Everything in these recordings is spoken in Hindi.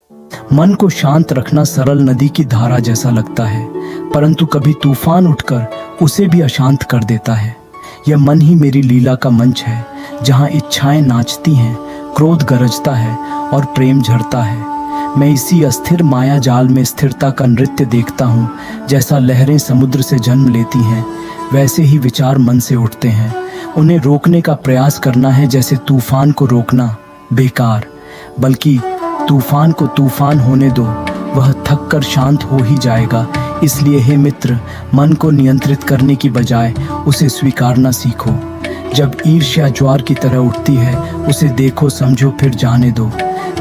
मन को शांत रखना सरल नदी की धारा जैसा लगता है, परंतु कभी तूफान उठकर उसे भी अशांत कर देता है। यह मन ही मेरी लीला का मंच है, जहाँ इच्छाएं नाचती हैं, क्रोध गरजता है और प्रेम झरता है। मैं इसी अस्थिर माया जाल में स्थिरता का नृत्य देखता हूँ। जैसा लहरें समुद्र से जन्म लेती हैं, वैसे ही विचार मन से उठते हैं। उन्हें रोकने का प्रयास करना है जैसे तूफान को रोकना बेकार, बल्कि तूफान को तूफान होने दो, वह थक कर शांत हो ही जाएगा। इसलिए हे मित्र, मन को नियंत्रित करने की बजाय उसे स्वीकारना सीखो। जब ईर्ष्या ज्वार की तरह उठती है, उसे देखो समझो फिर जाने दो।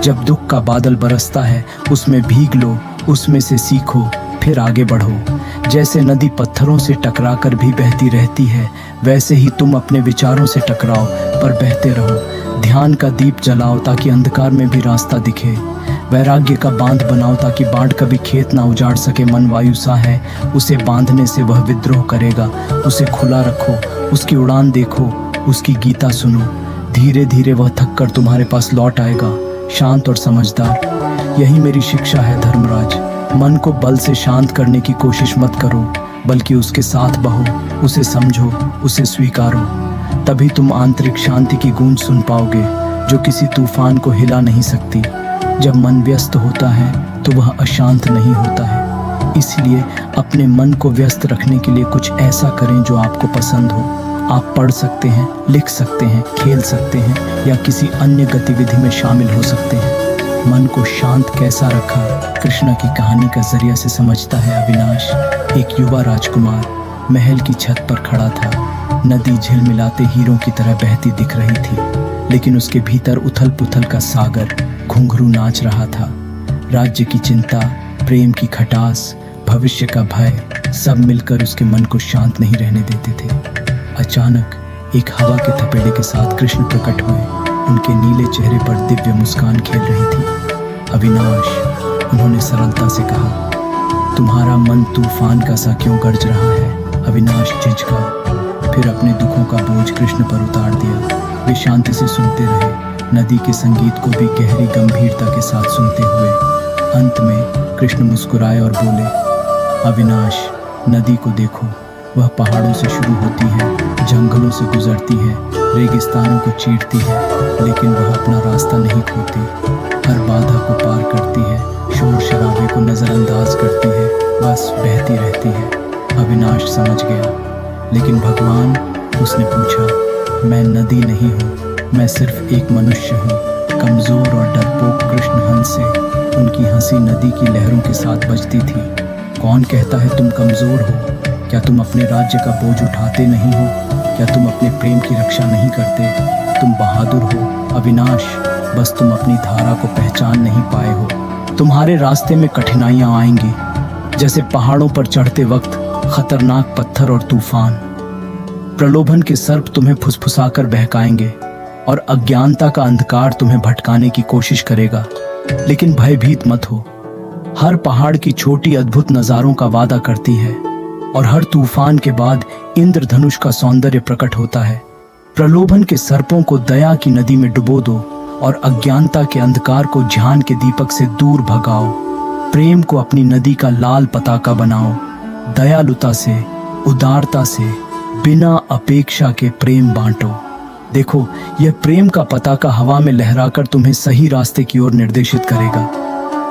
जब दुख का बादल बरसता है, उसमें भीग लो, उसमें से सीखो, फिर आगे बढ़ो। जैसे नदी पत्थरों से टकराकर भी बहती रहती है, वैसे ही तुम अपने विचारों से टकराओ पर बहते रहो। ध्यान का दीप जलाओ ताकि अंधकार में भी रास्ता दिखे। वैराग्य का बांध बनाओ ताकि बाढ़ कभी खेत ना उजाड़ सके। मन वायु सा है, उसे बांधने से वह विद्रोह करेगा। उसे खुला रखो, उसकी उड़ान देखो, उसकी गीता सुनो। धीरे धीरे वह थक कर तुम्हारे पास लौट आएगा, शांत और समझदार। यही मेरी शिक्षा है धर्मराज। मन को बल से शांत करने की कोशिश मत करो, बल्कि उसके साथ बहो, उसे समझो, उसे स्वीकारो। तभी तुम आंतरिक शांति की गूंज सुन पाओगे, जो किसी तूफान को हिला नहीं सकती। जब मन व्यस्त होता है तो वह अशांत नहीं होता है। इसलिए अपने मन को व्यस्त रखने के लिए कुछ ऐसा करें जो आपको पसंद हो। आप पढ़ सकते हैं, लिख सकते हैं, खेल सकते हैं या किसी अन्य गतिविधि में शामिल हो सकते हैं। मन को शांत कैसा रखा, कृष्ण की कहानी का जरिया से समझता है अविनाश। एक युवा राजकुमार महल की छत पर खड़ा था। नदी झिलमिलाते हीरों की तरह बहती दिख रही थी, लेकिन उसके भीतर उथल पुथल का सागर घुंघरू नाच रहा था। राज्य की चिंता, प्रेम की खटास, भविष्य का भय, सब मिलकर उसके मन को शांत नहीं रहने देते थे। अचानक एक हवा के थपेड़े के साथ कृष्ण प्रकट हुए। उनके नीले चेहरे पर दिव्य मुस्कान खेल रही थी। अविनाश, उन्होंने सरलता से कहा, तुम्हारा मन तूफान का सा क्यों गरज रहा है? अविनाश झिझका, फिर अपने दुखों का बोझ कृष्ण पर उतार दिया। वे शांति से सुनते रहे, नदी के संगीत को भी गहरी गंभीरता के साथ सुनते हुए। अंत में कृष्ण मुस्कुराए और बोले, अविनाश, नदी को देखो, वह पहाड़ों से शुरू होती है, जंगलों से गुजरती है, रेगिस्तानों को चीरती है, लेकिन वह अपना रास्ता नहीं खोती। हर बाधा को पार करती है, शोर शराबे को नज़रअंदाज करती है, बस बहती रहती है। अविनाश समझ गया, लेकिन भगवान, उसने पूछा, मैं नदी नहीं हूँ, मैं सिर्फ एक मनुष्य हूँ, कमज़ोर और डरपोक कृष्ण हंस से। उनकी हंसी नदी की लहरों के साथ बजती थी। कौन कहता है तुम कमज़ोर हो? क्या तुम अपने राज्य का बोझ उठाते नहीं हो? क्या तुम अपने प्रेम की रक्षा नहीं करते? तुम बहादुर हो अविनाश, बस तुम अपनी धारा को पहचान नहीं पाए हो। तुम्हारे रास्ते में कठिनाइयाँ आएंगी, जैसे पहाड़ों पर चढ़ते वक्त खतरनाक पत्थर और तूफान। प्रलोभन के सर्प तुम्हें फुसफुसाकर बहकाएंगे और अज्ञानता का अंधकार तुम्हें भटकाने की कोशिश करेगा। लेकिन भयभीत मत हो। हर पहाड़ की चोटी अद्भुत नज़ारों का वादा करती है और हर तूफान के बाद इंद्रधनुष का सौंदर्य प्रकट होता है। प्रलोभन के सर्पों को दया की नदी में डुबो दो और अज्ञानता के अंधकार को ज्ञान के दीपक से दूर भगाओ। प्रेम को अपनी नदी का लाल पताका बनाओ। दयालुता से, उदारता से, बिना अपेक्षा के प्रेम बांटो। देखो, यह प्रेम का पताका हवा में लहराकर तुम्हें सही रास्ते की ओर निर्देशित करेगा।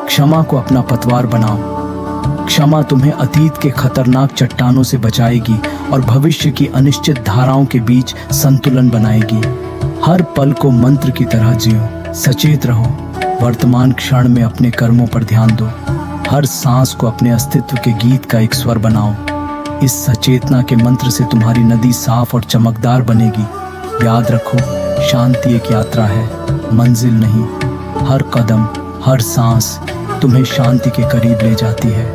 क्षमा को अपना पतवार बनाओ। क्षमा तुम्हें अतीत के खतरनाक चट्टानों से बचाएगी और भविष्य की अनिश्चित धाराओं के बीच संतुलन बनाएगी। हर पल को मंत्र की तरह जियो, सचेत रहो। वर्तमान क्षण में अपने कर्मों पर ध्यान दो। हर सांस को अपने अस्तित्व के गीत का एक स्वर बनाओ। इस सचेतना के मंत्र से तुम्हारी नदी साफ और चमकदार बनेगी। याद रखो, शांति एक यात्रा है, मंजिल नहीं। हर कदम, हर सांस तुम्हें शांति के करीब ले जाती है।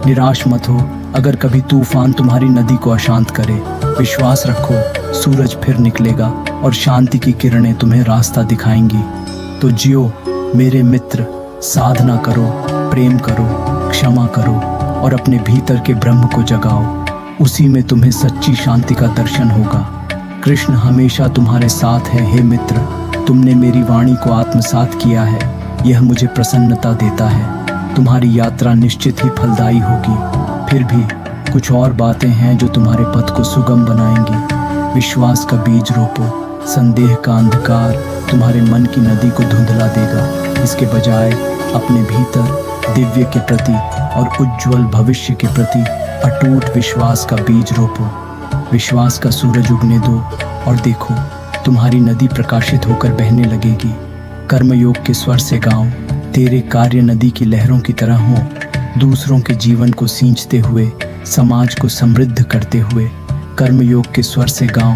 निराश मत हो अगर कभी तूफान तुम्हारी नदी को अशांत करे। विश्वास रखो, सूरज फिर निकलेगा और शांति की किरणें तुम्हें रास्ता दिखाएंगी। तो जियो मेरे मित्र, साधना करो, प्रेम करो, क्षमा करो और अपने भीतर के ब्रह्म को जगाओ। उसी में तुम्हें सच्ची शांति का दर्शन होगा। कृष्ण हमेशा तुम्हारे साथ है। हे मित्र, तुमने मेरी वाणी को आत्मसात किया है। यह मुझे प्रसन्नता देता है। तुम्हारी यात्रा निश्चित ही फलदायी होगी। फिर भी कुछ और बातें हैं जो तुम्हारे पथ को सुगम बनाएंगी। विश्वास का बीज रोपो। संदेह का अंधकार तुम्हारे मन की नदी को धुंधला देगा। इसके बजाय अपने भीतर दिव्य के प्रति और उज्जवल भविष्य के प्रति अटूट विश्वास का बीज रोपो। विश्वास का सूरज उगने दो और देखो, तुम्हारी नदी प्रकाशित होकर बहने लगेगी। कर्मयोग के स्वर से गाओ, तेरे कार्य नदी की लहरों की तरह हो, दूसरों के जीवन को सींचते हुए, समाज को समृद्ध करते हुए। कर्मयोग के स्वर से गाओ,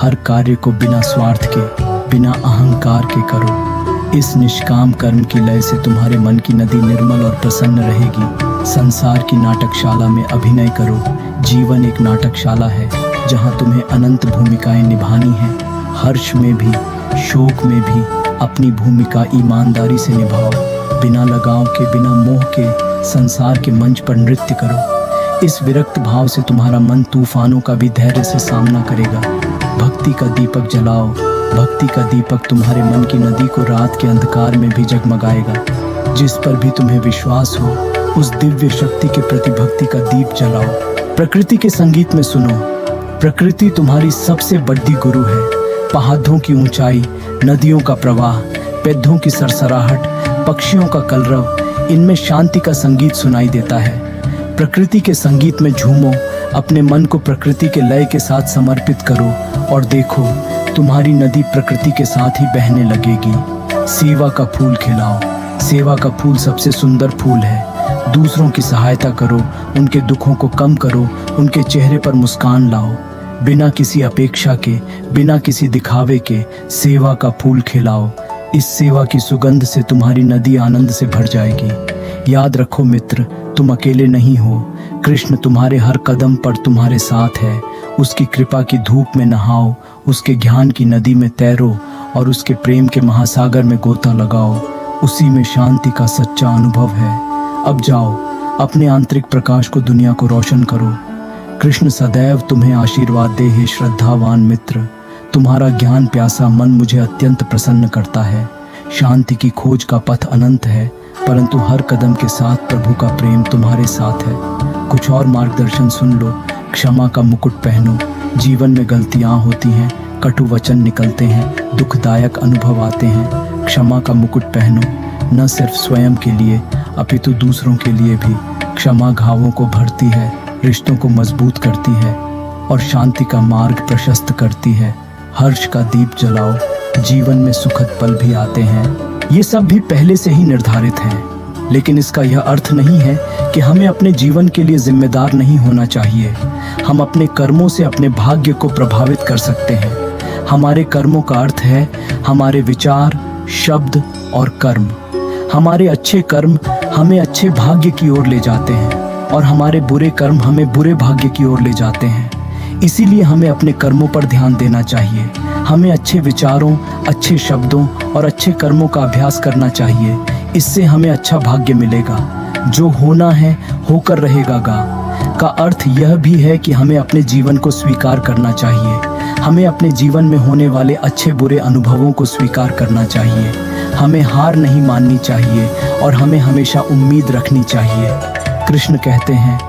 हर कार्य को बिना स्वार्थ के, बिना अहंकार के करो। इस निष्काम कर्म की लय से तुम्हारे मन की नदी निर्मल और प्रसन्न रहेगी। संसार की नाटकशाला में अभिनय करो। जीवन एक नाटकशाला है जहां तुम्हें अनंत भूमिकाएं निभानी हैं। हर्ष में भी, शोक में भी अपनी भूमिका ईमानदारी से निभाओ। बिना लगाव के, बिना मोह के संसार के मंच पर नृत्य करो। इस विरक्त भाव से तुम्हारा मन तूफानों का भी धैर्य से सामना करेगा। भक्ति का दीपक जलाओ। भक्ति का दीपक तुम्हारे मन की नदी को रात के अंधकार में भी जगमगाएगा। जिस पर भी तुम्हें विश्वास हो, उस दिव्य शक्ति के प्रति भक्ति का दीप जलाओ। प्रकृति के संगीत में सुनो। प्रकृति तुम्हारी सबसे बड़ी गुरु है। पहाड़ों की ऊंचाई, नदियों का प्रवाह, पेड़ों की सरसराहट, पक्षियों का कलरव, इनमें शांति का संगीत सुनाई देता है। प्रकृति के संगीत में झूमो। अपने मन को प्रकृति के लय के साथ समर्पित करो और देखो, तुम्हारी नदी प्रकृति के साथ ही बहने लगेगी। सेवा का फूल खिलाओ। सेवा का फूल सबसे सुंदर फूल है। दूसरों की सहायता करो, उनके दुखों को कम करो, उनके चेहरे पर मुस्कान लाओ। बिना किसी अपेक्षा के, बिना किसी दिखावे के सेवा का फूल खिलाओ। इस सेवा की सुगंध से तुम्हारी नदी आनंद से भर जाएगी। याद रखो मित्र, तुम अकेले नहीं हो। कृष्ण तुम्हारे हर कदम पर तुम्हारे साथ है। उसकी कृपा की धूप में नहाओ, उसके ज्ञान की नदी में तैरो और उसके प्रेम के महासागर में गोता लगाओ। उसी में शांति का सच्चा अनुभव है। अब जाओ, अपने आंतरिक प्रकाश को दुनिया को रोशन करो। कृष्ण सदैव तुम्हें आशीर्वाद दे। हे श्रद्धावान मित्र, तुम्हारा ज्ञान प्यासा मन मुझे अत्यंत प्रसन्न करता है। शांति की खोज का पथ अनंत है, परंतु हर कदम के साथ प्रभु का प्रेम तुम्हारे साथ है। कुछ और मार्गदर्शन सुन लो। क्षमा का मुकुट पहनो। जीवन में गलतियां होती हैं, कटु वचन निकलते हैं, दुखदायक अनुभव आते हैं। क्षमा का मुकुट पहनो, न सिर्फ स्वयं के लिए अपितु दूसरों के लिए भी। क्षमा घावों को भरती है, रिश्तों को मजबूत करती है और शांति का मार्ग प्रशस्त करती है। हर्ष का दीप जलाओ। जीवन में सुखद पल भी आते हैं। ये सब भी पहले से ही निर्धारित हैं, लेकिन इसका यह अर्थ नहीं है कि हमें अपने जीवन के लिए जिम्मेदार नहीं होना चाहिए। हम अपने कर्मों से अपने भाग्य को प्रभावित कर सकते हैं। हमारे कर्मों का अर्थ है हमारे विचार, शब्द और कर्म। हमारे अच्छे कर्म हमें अच्छे भाग्य की ओर ले जाते हैं और हमारे बुरे कर्म हमें बुरे भाग्य की ओर ले जाते हैं। इसीलिए हमें अपने कर्मों पर ध्यान देना चाहिए। हमें अच्छे विचारों, अच्छे शब्दों और अच्छे कर्मों का अभ्यास करना चाहिए। इससे हमें अच्छा भाग्य मिलेगा। जो होना है होकर रहेगा का अर्थ यह भी है कि हमें अपने जीवन को स्वीकार करना चाहिए। हमें अपने जीवन में होने वाले अच्छे बुरे अनुभवों को स्वीकार करना चाहिए। हमें हार नहीं माननी चाहिए और हमें हमेशा उम्मीद रखनी चाहिए। कृष्ण कहते हैं,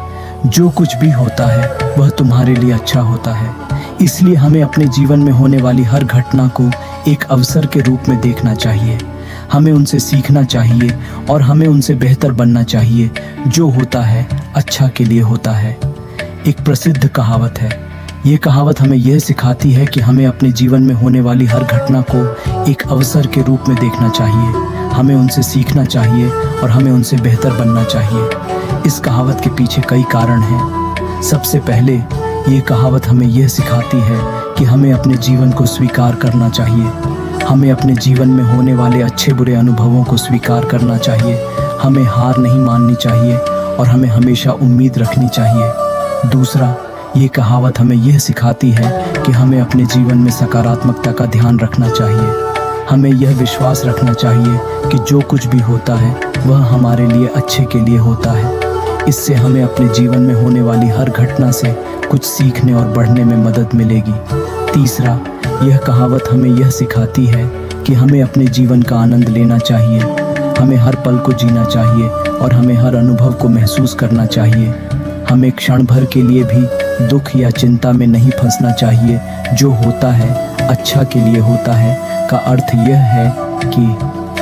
जो कुछ भी होता है वह तुम्हारे लिए अच्छा होता है। इसलिए हमें अपने जीवन में होने वाली हर घटना को एक अवसर के रूप में देखना चाहिए। हमें उनसे सीखना चाहिए और हमें उनसे बेहतर बनना चाहिए। जो होता है अच्छा के लिए होता है। एक प्रसिद्ध कहावत है। ये कहावत हमें यह सिखाती है कि हमें अपने जीवन में होने वाली हर घटना को एक अवसर के रूप में देखना चाहिए। हमें उनसे सीखना चाहिए और हमें उनसे बेहतर बनना चाहिए। इस कहावत के पीछे कई कारण हैं। सबसे पहले ये कहावत हमें यह सिखाती है कि हमें अपने जीवन को स्वीकार करना चाहिए। हमें अपने जीवन में होने वाले अच्छे बुरे अनुभवों को स्वीकार करना चाहिए। हमें हार नहीं माननी चाहिए और हमें हमेशा उम्मीद रखनी चाहिए। दूसरा, ये कहावत हमें यह सिखाती है कि हमें अपने जीवन में सकारात्मकता का ध्यान रखना चाहिए। हमें यह विश्वास रखना चाहिए कि जो कुछ भी होता है वह हमारे लिए अच्छे के लिए होता है। इससे हमें अपने जीवन में होने वाली हर घटना से कुछ सीखने और बढ़ने में मदद मिलेगी। तीसरा, यह कहावत हमें यह सिखाती है कि हमें अपने जीवन का आनंद लेना चाहिए। हमें हर पल को जीना चाहिए और हमें हर अनुभव को महसूस करना चाहिए। हमें क्षण भर के लिए भी दुख या चिंता में नहीं फंसना चाहिए। जो होता है अच्छा के लिए होता है का अर्थ यह है कि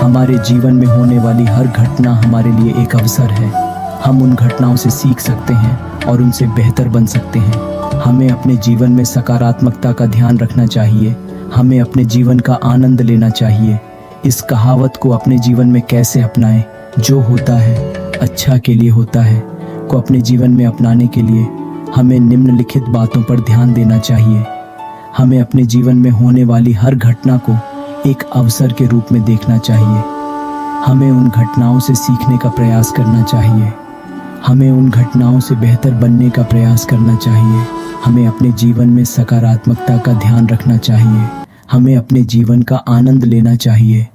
हमारे जीवन में होने वाली हर घटना हमारे लिए एक अवसर है। हम उन घटनाओं से सीख सकते हैं और उनसे बेहतर बन सकते हैं। हमें अपने जीवन में सकारात्मकता का ध्यान रखना चाहिए। हमें अपने जीवन का आनंद लेना चाहिए। इस कहावत को अपने जीवन में कैसे अपनाएं? जो होता है अच्छा के लिए होता है को अपने जीवन में अपनाने के लिए हमें निम्नलिखित बातों पर ध्यान देना चाहिए। हमें अपने जीवन में होने वाली हर घटना को एक अवसर के रूप में देखना चाहिए। हमें उन घटनाओं से सीखने का प्रयास करना चाहिए। हमें उन घटनाओं से बेहतर बनने का प्रयास करना चाहिए। हमें अपने जीवन में सकारात्मकता का ध्यान रखना चाहिए। हमें अपने जीवन का आनंद लेना चाहिए।